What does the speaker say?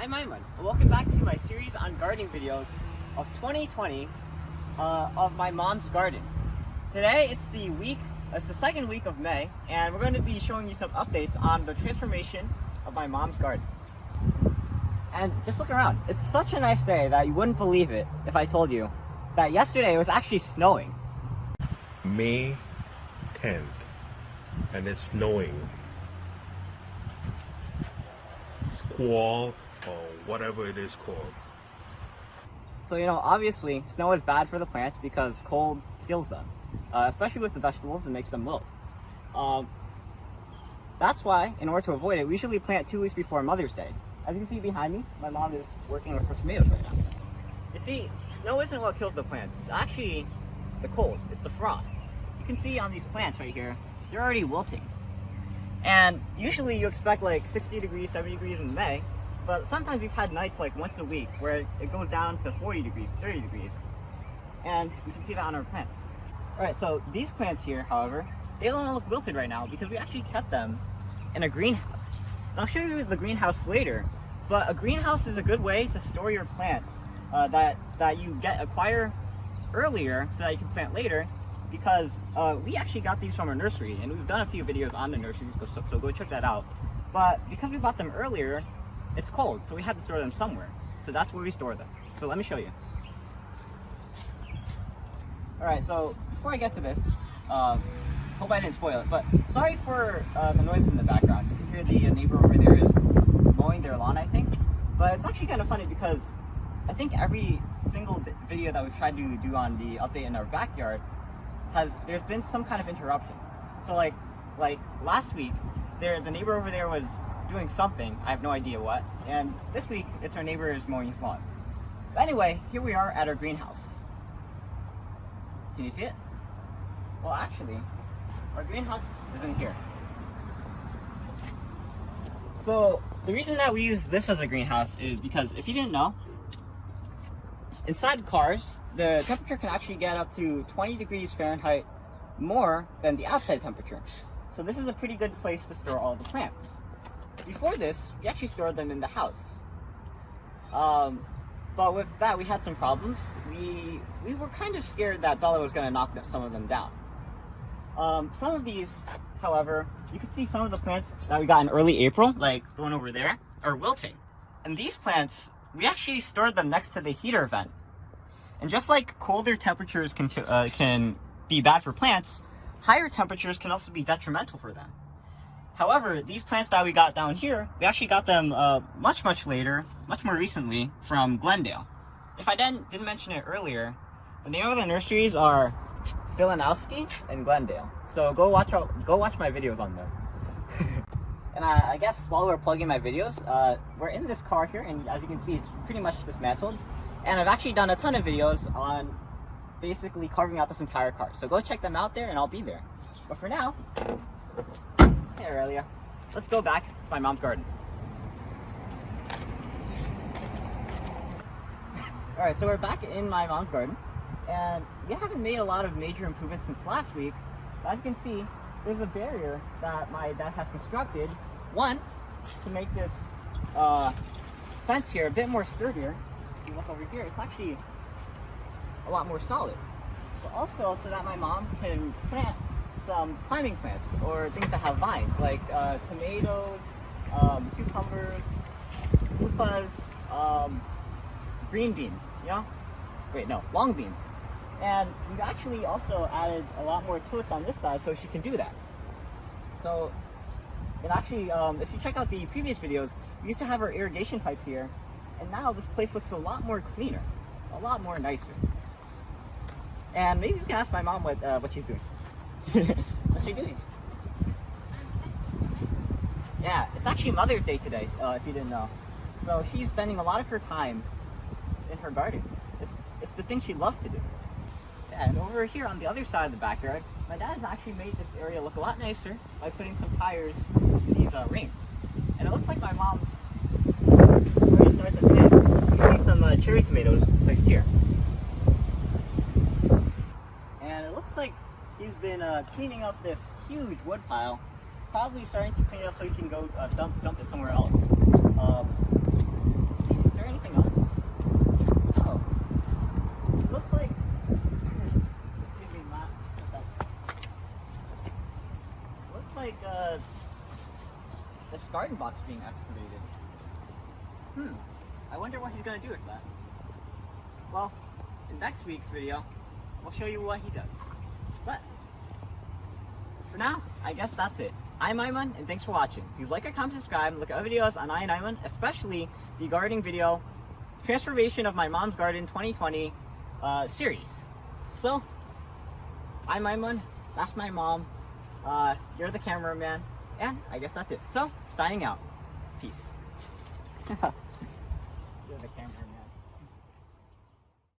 I'm Aiman, and welcome back to my series on gardening videos of 2020 of my mom's garden. Today it's the second week of May, and we're going to be showing you some updates on the transformation of my mom's garden. And just look around. It's such a nice day that you wouldn't believe it if I told you that yesterday it was actually snowing. May 10th, and it's snowing. Squall, or whatever it is called. So, obviously, snow is bad for the plants because cold kills them. Especially with the vegetables, it makes them wilt. That's why, in order to avoid it, we usually plant 2 weeks before Mother's Day. As you can see behind me, my mom is working for tomatoes right now. You see, snow isn't what kills the plants. It's actually the cold. It's the frost. You can see on these plants right here, they're already wilting. And usually you expect like 60 degrees, 70 degrees in May, but sometimes we've had nights like once a week where it goes down to 40 degrees, 30 degrees. And you can see that on our plants. Alright, so these plants here, however, they don't look wilted right now because we actually kept them in a greenhouse. And I'll show you the greenhouse later, but a greenhouse is a good way to store your plants that you acquire earlier so that you can plant later, because we actually got these from our nursery, and we've done a few videos on the nursery, so go check that out. But because we bought them earlier, it's cold, so we had to store them somewhere. So that's where we store them. So let me show you. Alright, so before I get to this, hope I didn't spoil it, but sorry for the noise in the background. You can hear the neighbor over there is mowing their lawn, I think. But it's actually kind of funny because I think every single video that we've tried to do on the update in our backyard, there's been some kind of interruption. So like last week, the neighbor over there was doing something, I have no idea what, and this week it's our neighbor is mowing his lawn. But anyway, here we are at our greenhouse. Can you see it? Well, actually, our greenhouse is in here. So the reason that we use this as a greenhouse is because, if you didn't know, inside cars, the temperature can actually get up to 20 degrees Fahrenheit more than the outside temperature. So this is a pretty good place to store all the plants. Before this, we actually stored them in the house. But with that, we had some problems. We were kind of scared that Bella was going to knock some of them down. Some of these, however, you can see some of the plants that we got in early April, like the one over there, are wilting. And these plants, we actually stored them next to the heater vent. And just like colder temperatures can be bad for plants, higher temperatures can also be detrimental for them. However, these plants that we got down here, we actually got them much later, much more recently, from Glendale. If I didn't mention it earlier, the name of the nurseries are Filanowski and Glendale. So go watch my videos on them. And I guess while we're plugging my videos, we're in this car here, and as you can see, it's pretty much dismantled. And I've actually done a ton of videos on basically carving out this entire car. So go check them out there, and I'll be there. But for now, hey Aurelia, let's go back to my mom's garden. Alright, so we're back in my mom's garden, and we haven't made a lot of major improvements since last week. But as you can see, there's a barrier that my dad has constructed. One, to make this fence here a bit more sturdier. If you look over here, it's actually a lot more solid. But also so that my mom can plant some climbing plants or things that have vines, like tomatoes, cucumbers, loofahs, green beans, long beans. And we've actually also added a lot more totes on this side so she can do that. So, and actually, if you check out the previous videos, we used to have our irrigation pipes here, and now this place looks a lot more cleaner, a lot more nicer. And maybe you can ask my mom what she's doing. What's she doing? Yeah, it's actually Mother's Day today, if you didn't know. So she's spending a lot of her time in her garden. It's the thing she loves to do. Yeah, and over here on the other side of the backyard, my dad's actually made this area look a lot nicer by putting some tires in these rings. And it looks like my mom's ready to start the plant. You can see some cherry tomatoes placed here. And it looks like he's been cleaning up this huge wood pile, probably starting to clean it up so he can go dump it somewhere else. like this garden box being excavated. I wonder what he's gonna do with that. Well, in next week's video, we'll show you what he does. But for now, I guess that's it. I'm Aiman, and thanks for watching. Please like, comment, subscribe, and look at other videos on EyeOnAiman, especially the gardening video, Transformation of My Mom's Garden 2020 series. So, I'm Aiman, that's my mom, you're the cameraman, and I guess that's it. So, signing out. Peace. You're the cameraman.